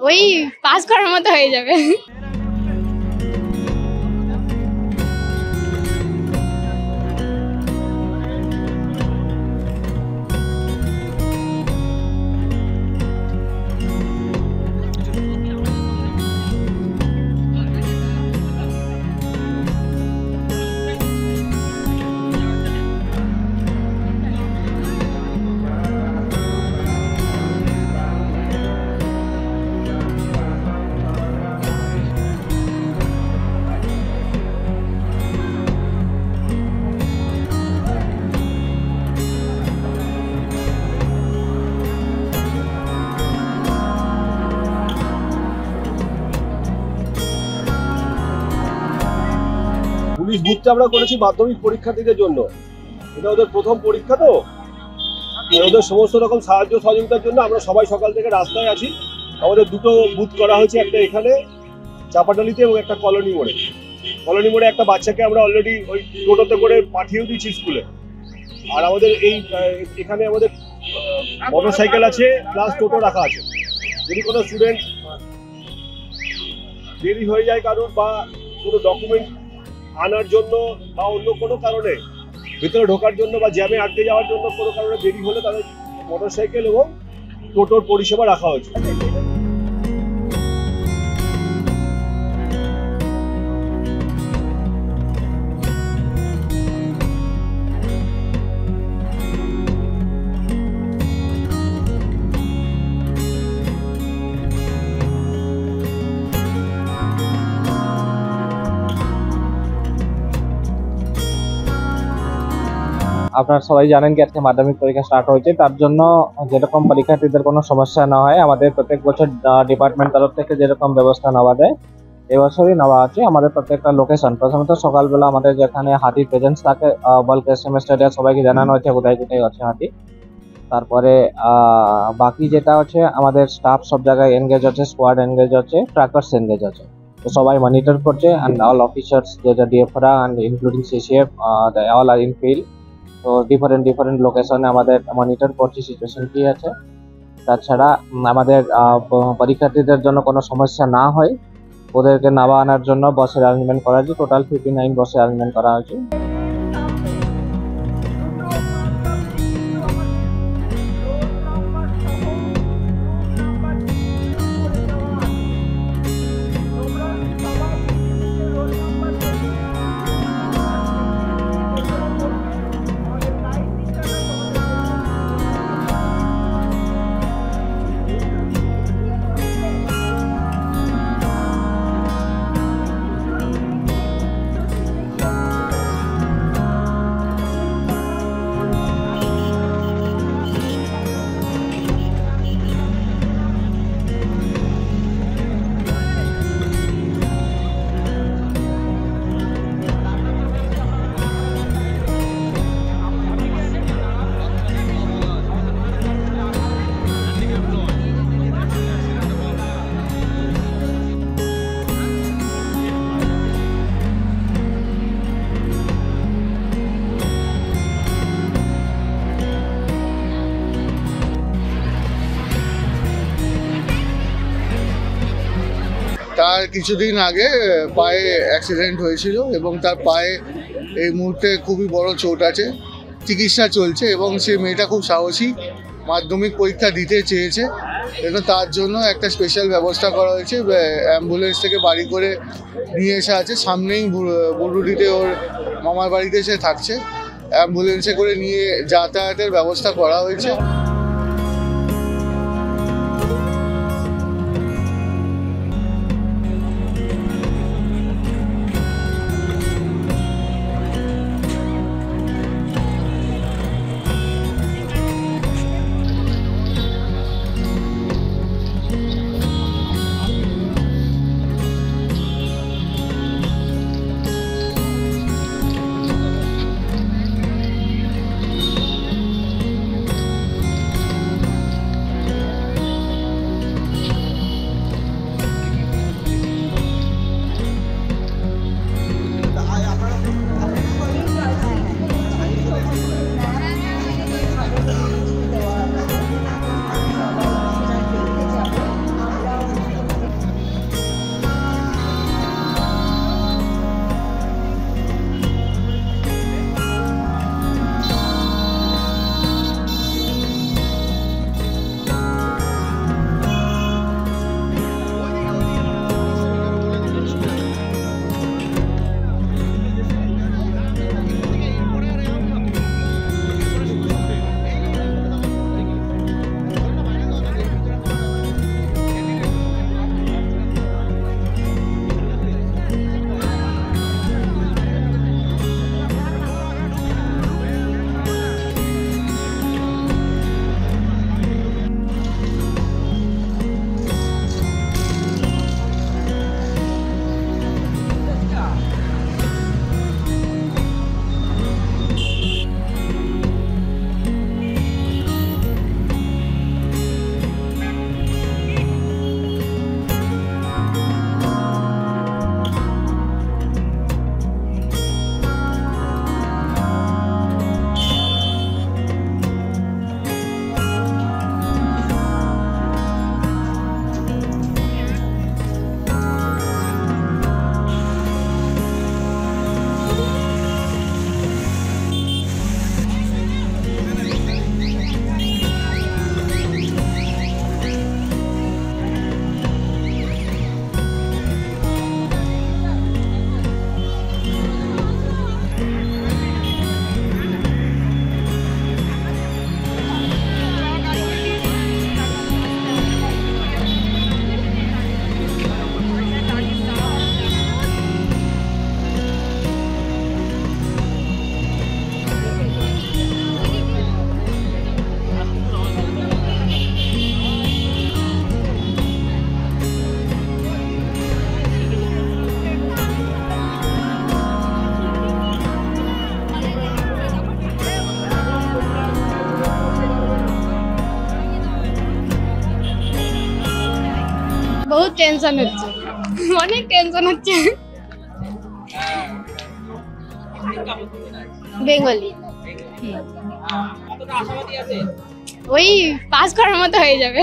ওই পাস করার মতো হয়ে যাবে। পুলিশ বুথটা আমরা করেছি মাধ্যমিক পরীক্ষার্থীদের জন্য। এটা ওদের প্রথম পরীক্ষা, তো ওদের সমস্ত রকম সাহায্য সহযোগিতার জন্য আমরা সবাই সকাল থেকে রাস্তায় আছি। আমাদের দুটো বুথ করা হয়েছে, একটা এখানে চাপাডালিতে এবং একটা কলোনি মোড়ে। কলোনি মোড়ে একটা বাচ্চাকে আমরা অলরেডি ওই টোটোতে করে পাঠিয়েও দিয়েছি স্কুলে। আর আমাদের এখানে আমাদের মোটর সাইকেল আছে প্লাস টোটো রাখা আছে। যদি কোনো স্টুডেন্ট দেরি হয়ে যায় কারোর, বা কোনো ডকুমেন্ট আনার জন্য বা অন্য কোনো কারণে ভিতরে ঢোকার জন্য বা জ্যামে আটকে যাওয়ার জন্য কোনো কারণে দেরি হলে তাদের মোটরসাইকেল এবং টোটোর পরিষেবা রাখা হয়েছে। আপনারা সবাই জানেন কি আজকে মাধ্যমিক পরীক্ষা স্টার্ট হয়েছে, তার জন্য যেরকম পরীক্ষার্থীদের কোনো সমস্যা না হয় আমাদের প্রত্যেক বছর ডিপার্টমেন্ট তরফ থেকে যেরকম ব্যবস্থা নেওয়া যায় এবছরই নেওয়া আছে। আমাদের প্রত্যেকটা লোকেশন প্রথমত সকালবেলা আমাদের যেখানে হাতির প্রেজেন্স থাকে বলকে সেমিস্টারে সবাইকে জানানো হয়েছে কোথায় কোথায় আছে হাতি। তারপরে বাকি যেটা হচ্ছে আমাদের স্টাফ সব জায়গায় এনগেজ আছে, স্কোয়াড এনগেজ আছে, ট্র্যাকার্স এনগেজ আছে। তো সবাই মনিটর করছে অ্যান্ড অল অফিসার্স যেটা ডিএফরা and including CCF all are in field. তো ডিফারেন্ট লোকেশনে আমাদের মনিটর করছি সিচুয়েশন কি আছে। তাছাড়া আমাদের পরীক্ষার্থীদের জন্য কোনো সমস্যা না হয় ওদেরকে নামা আনার জন্য বাসের অ্যারেঞ্জমেন্ট করা হয়েছে। টোটাল 59 বাসের অ্যারেঞ্জমেন্ট করা হয়েছে। তার কিছুদিন আগে পায়ে অ্যাক্সিডেন্ট হয়েছিল এবং তার পায়ে এই মুহূর্তে খুবই বড় চোট আছে, চিকিৎসা চলছে এবং সে মেয়েটা খুব সাহসী, মাধ্যমিক পরীক্ষা দিতে চেয়েছে। এবং তার জন্য একটা স্পেশাল ব্যবস্থা করা হয়েছে, অ্যাম্বুলেন্স থেকে বাড়ি করে নিয়ে এসে আছে। সামনেই বুরুডিতে ওর মামার বাড়িতে সে থাকছে, অ্যাম্বুলেন্সে করে নিয়ে যাতায়াতের ব্যবস্থা করা হয়েছে। বহুত টেনশন হচ্ছে, অনেক টেনশন হচ্ছে। বেঙ্গলি। ওই পাস করার মতো হয়ে যাবে।